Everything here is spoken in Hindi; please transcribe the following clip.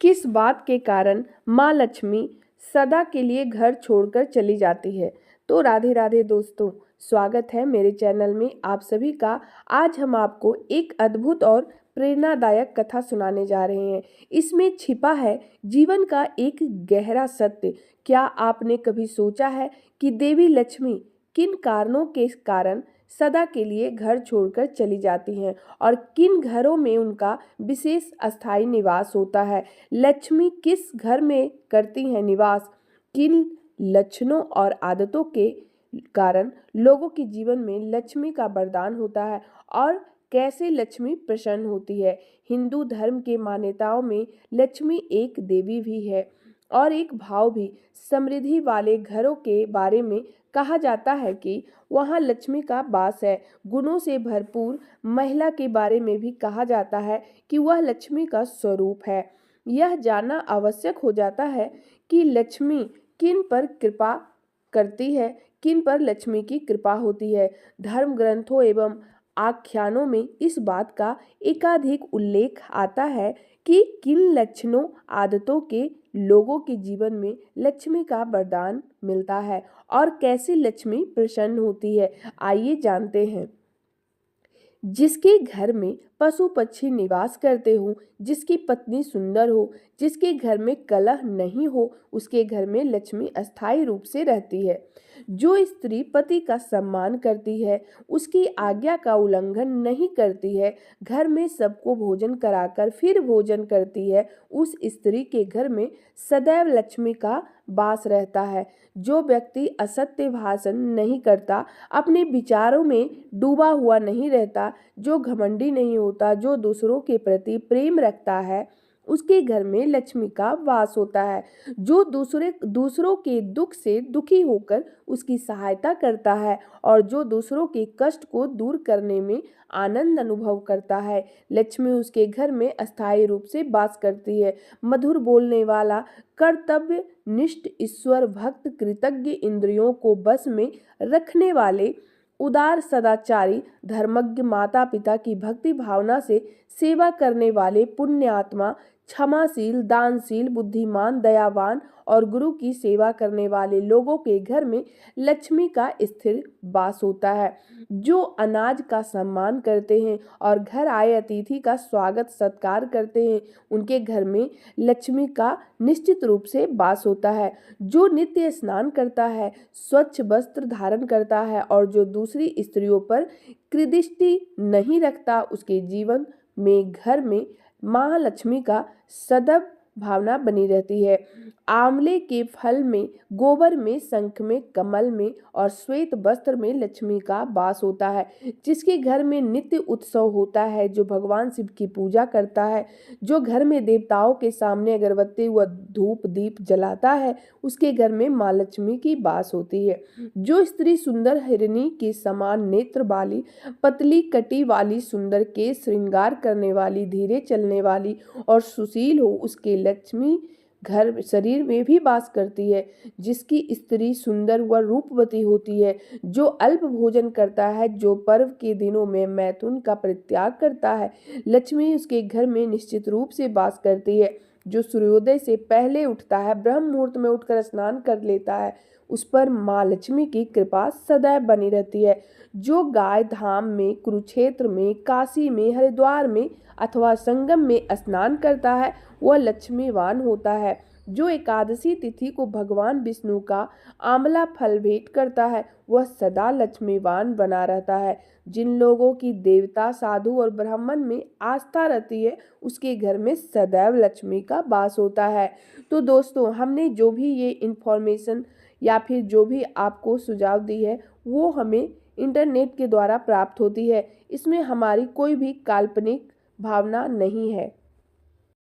किस बात के कारण माँ लक्ष्मी सदा के लिए घर छोड़कर चली जाती है। तो राधे राधे दोस्तों, स्वागत है मेरे चैनल में आप सभी का। आज हम आपको एक अद्भुत और प्रेरणादायक कथा सुनाने जा रहे हैं। इसमें छिपा है जीवन का एक गहरा सत्य। क्या आपने कभी सोचा है कि देवी लक्ष्मी किन कारणों के कारण सदा के लिए घर छोड़कर चली जाती हैं और किन घरों में उनका विशेष अस्थायी निवास होता है। लक्ष्मी किस घर में करती हैं निवास, किन लक्षणों और आदतों के कारण लोगों के जीवन में लक्ष्मी का वरदान होता है और कैसे लक्ष्मी प्रसन्न होती है। हिंदू धर्म के मान्यताओं में लक्ष्मी एक देवी भी है और एक भाव भी। समृद्धि वाले घरों के बारे में कहा जाता है कि वहाँ लक्ष्मी का वास है। गुणों से भरपूर महिला के बारे में भी कहा जाता है कि वह लक्ष्मी का स्वरूप है। यह जानना आवश्यक हो जाता है कि लक्ष्मी किन पर कृपा करती है, किन पर लक्ष्मी की कृपा होती है। धर्म ग्रंथों एवं आख्यानों में इस बात का एकाधिक उल्लेख आता है कि किन लक्षणों आदतों के लोगों के जीवन में लक्ष्मी का वरदान मिलता है और कैसे लक्ष्मी प्रसन्न होती है। आइए जानते हैं। जिसके घर में पशु पक्षी निवास करते हो, जिसकी पत्नी सुंदर हो, जिसके घर में कलह नहीं हो, उसके घर में लक्ष्मी अस्थायी रूप से रहती है। जो स्त्री पति का सम्मान करती है, उसकी आज्ञा का उल्लंघन नहीं करती है, घर में सबको भोजन कराकर फिर भोजन करती है, उस स्त्री के घर में सदैव लक्ष्मी का वास रहता है। जो व्यक्ति असत्य भाषण नहीं करता, अपने विचारों में डूबा हुआ नहीं रहता, जो घमंडी नहीं होता, जो दूसरों के प्रति प्रेम रखता है, उसके घर में लक्ष्मी का वास होता है। जो दूसरों के दुख से दुखी होकर उसकी सहायता करता है और जो दूसरों के कष्ट को दूर करने में आनंद अनुभव करता है, लक्ष्मी उसके घर में अस्थायी रूप से वास करती है। मधुर बोलने वाला, कर्तव्य निष्ठ, ईश्वर भक्त, कृतज्ञ, इंद्रियों को बस में रखने वाले, उदार, सदाचारी, धर्मज्ञ, माता पिता की भक्ति भावना से सेवा करने वाले, पुण्यात्मा, क्षमाशील, दानशील, बुद्धिमान, दयावान और गुरु की सेवा करने वाले लोगों के घर में लक्ष्मी का स्थिर वास होता है। जो अनाज का सम्मान करते हैं और घर आए अतिथि का स्वागत सत्कार करते हैं, उनके घर में लक्ष्मी का निश्चित रूप से वास होता है। जो नित्य स्नान करता है, स्वच्छ वस्त्र धारण करता है और जो दूसरी स्त्रियों पर कृदृष्टि नहीं रखता, उसके जीवन में घर में माँ लक्ष्मी का सदैव भावना बनी रहती है। आंवले के फल में, गोबर में, शंख में, कमल में और श्वेत वस्त्र में लक्ष्मी का वास होता है। जिसके घर में नित्य उत्सव होता है, जो भगवान शिव की पूजा करता है, जो घर में देवताओं के सामने अगरबत्ती व धूप दीप जलाता है, उसके घर में माँ लक्ष्मी की वास होती है। जो स्त्री सुंदर हिरनी के समान नेत्र वाली, पतली कटी वाली, सुंदर के श्रृंगार करने वाली, धीरे चलने वाली और सुशील हो, उसके लक्ष्मी घर शरीर में भी वास करती है। जिसकी स्त्री सुंदर व रूपवती होती है, जो अल्प भोजन करता है, जो पर्व के दिनों में मैथुन का परित्याग करता है, लक्ष्मी उसके घर में निश्चित रूप से वास करती है। जो सूर्योदय से पहले उठता है, ब्रह्म मुहूर्त में उठकर स्नान कर लेता है, उस पर माँ लक्ष्मी की कृपा सदैव बनी रहती है। जो गाय धाम में, कुरुक्षेत्र में, काशी में, हरिद्वार में अथवा संगम में स्नान करता है, वह लक्ष्मीवान होता है। जो एकादशी तिथि को भगवान विष्णु का आंवला फल भेंट करता है, वह सदा लक्ष्मीवान बना रहता है। जिन लोगों की देवता, साधु और ब्राह्मण में आस्था रहती है, उसके घर में सदैव लक्ष्मी का वास होता है। तो दोस्तों, हमने जो भी ये इन्फॉर्मेशन या फिर जो भी आपको सुझाव दी है, वो हमें इंटरनेट के द्वारा प्राप्त होती है। इसमें हमारी कोई भी काल्पनिक भावना नहीं है।